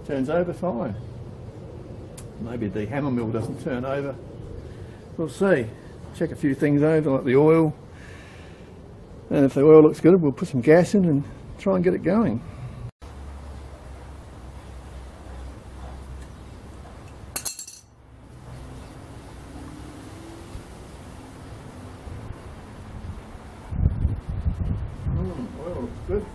Turns over fine. Maybe the hammer mill doesn't turn over. We'll see. Check a few things over, like the oil. And if the oil looks good, we'll put some gas in and try and get it going. Oil looks good.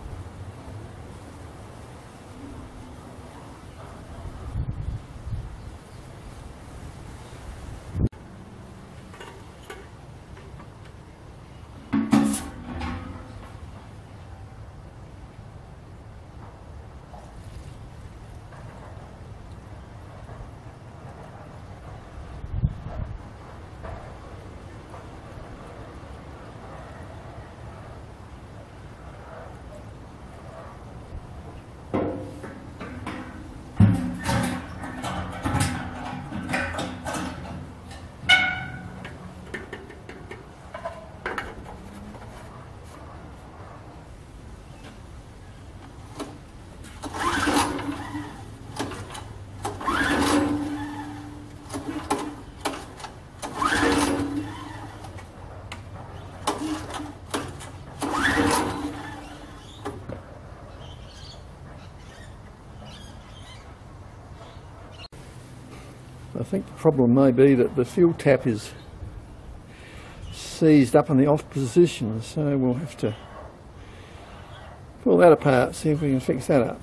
I think the problem may be that the fuel tap is seized up in the off position, so we'll have to pull that apart, see if we can fix that up.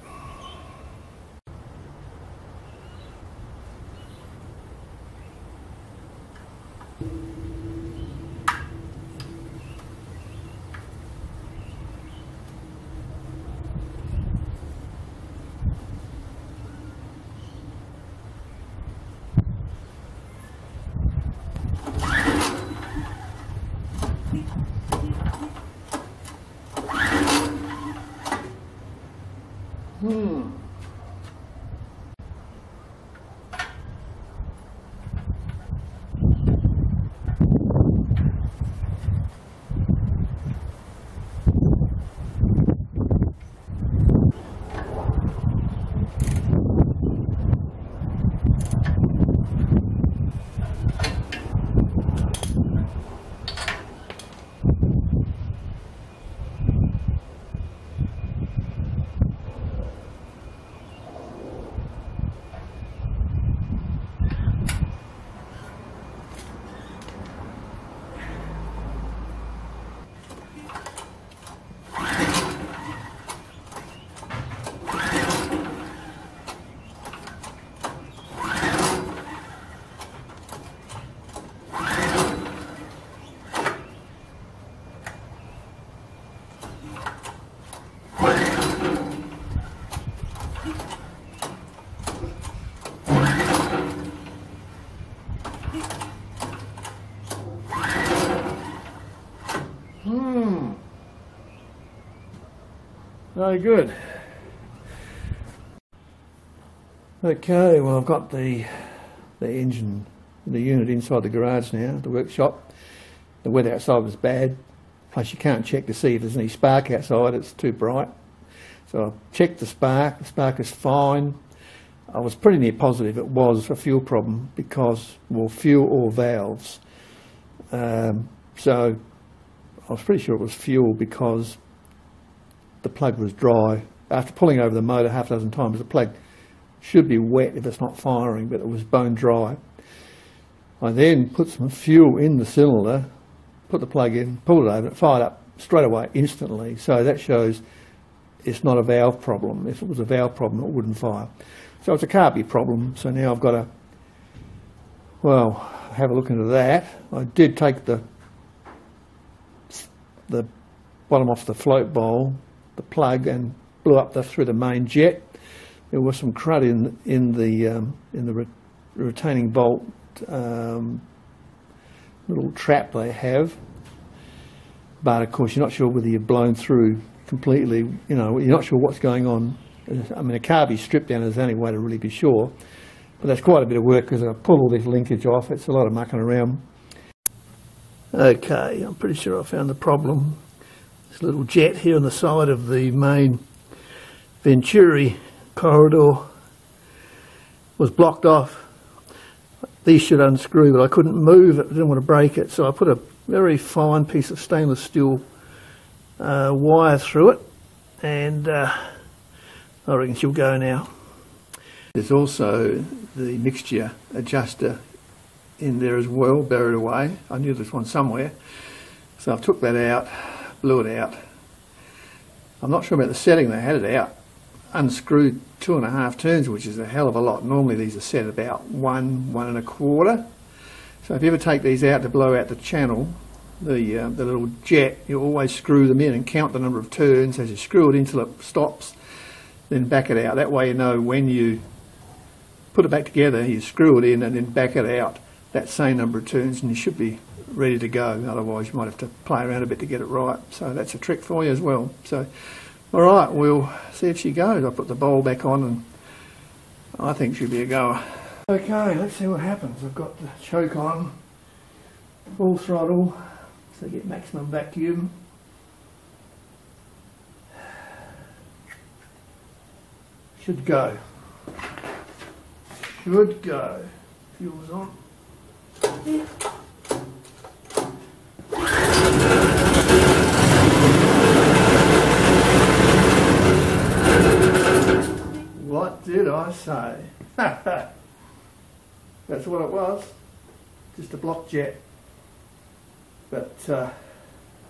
Very good. Okay, well I've got the engine, the unit inside the garage now, the workshop. The weather outside was bad, plus you can't check to see if there's any spark outside, it's too bright. So I checked the spark is fine. I was pretty near positive it was a fuel problem because, well, fuel or valves. So I was pretty sure it was fuel because the plug was dry. After pulling over the motor half a dozen times, the plug should be wet if it's not firing, but it was bone dry. I then put some fuel in the cylinder, put the plug in, pulled it over, it fired up straight away, instantly. So that shows it's not a valve problem. If it was a valve problem, it wouldn't fire. So it's a carby problem. So now I've got to, well, have a look into that. I did take the bottom off the float bowl, the plug, and blew up through the main jet. there was some crud in the retaining bolt little trap they have, but of course you're not sure whether you've blown through completely. You know, you're not sure what's going on. I mean, a carby strip down is the only way to really be sure, but that's quite a bit of work because I pull all this linkage off. It's a lot of mucking around. Okay, I'm pretty sure I found the problem. This little jet here on the side of the main Venturi corridor was blocked off. These should unscrew, but I couldn't move it. I didn't want to break it, so I put a very fine piece of stainless steel wire through it, and I reckon she'll go now. There's also the mixture adjuster in there as well, buried away. I knew there's one somewhere, so I took that out, blew it out. I'm not sure about the setting. They had it out, unscrewed 2.5 turns, which is a hell of a lot. Normally these are set about 1 1/4. So if you ever take these out to blow out the channel, the little jet, you always screw them in and count the number of turns as you screw it in till it stops, then back it out. That way you know when you put it back together, you screw it in and then back it out that same number of turns, and you should be ready to go. Otherwise you might have to play around a bit to get it right. So that's a trick for you as well. So alright, we'll see if she goes. I'll put the bowl back on and I think she'll be a goer. Okay, let's see what happens. I've got the choke on, full throttle, so get maximum vacuum. Should go. Should go. Fuel's on. Yeah. What did I say? That's what it was. Just a block jet. But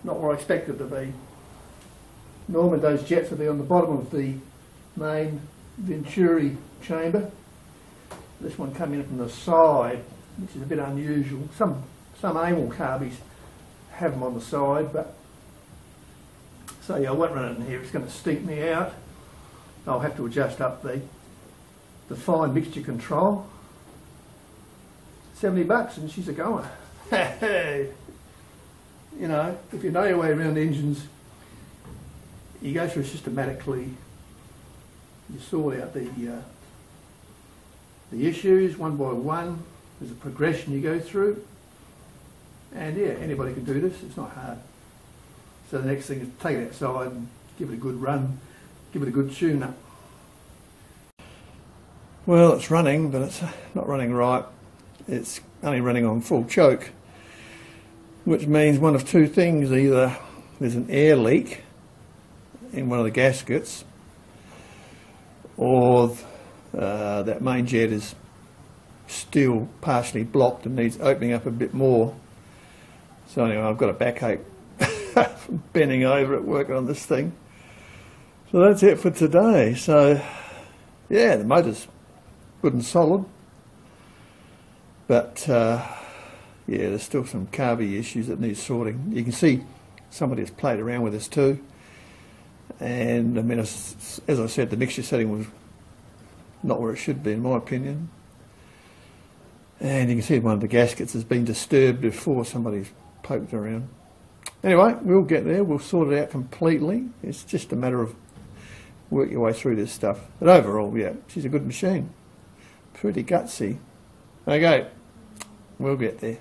not what I expected it to be. Normally those jets would be on the bottom of the main Venturi chamber. This one came in from the side, which is a bit unusual. Some Amel carbies have them on the side, but so yeah, I won't run it in here. It's going to stink me out. I'll have to adjust up the fine mixture control. $70 and she's a goer. You know, if you know your way around engines, you go through systematically. You sort out the issues one by one. There's a progression you go through, and yeah, anybody can do this. It's not hard. So the next thing is take it outside and give it a good run, give it a good tune up. Well, it's running, but it's not running right. It's only running on full choke, which means one of two things. Either there's an air leak in one of the gaskets, or that main jet is still partially blocked and needs opening up a bit more. So anyway, I've got a backache from bending over it working on this thing. So that's it for today. So yeah, the motor's good and solid, but yeah, there's still some carby issues that need sorting. You can see somebody has played around with this too, and I mean, as I said, the mixture setting was not where it should be in my opinion, and you can see one of the gaskets has been disturbed before somebody's poked around. Anyway, we'll get there, we'll sort it out completely. It's just a matter of work your way through this stuff, but overall, yeah, she's a good machine. Pretty gutsy. Okay, we'll get there.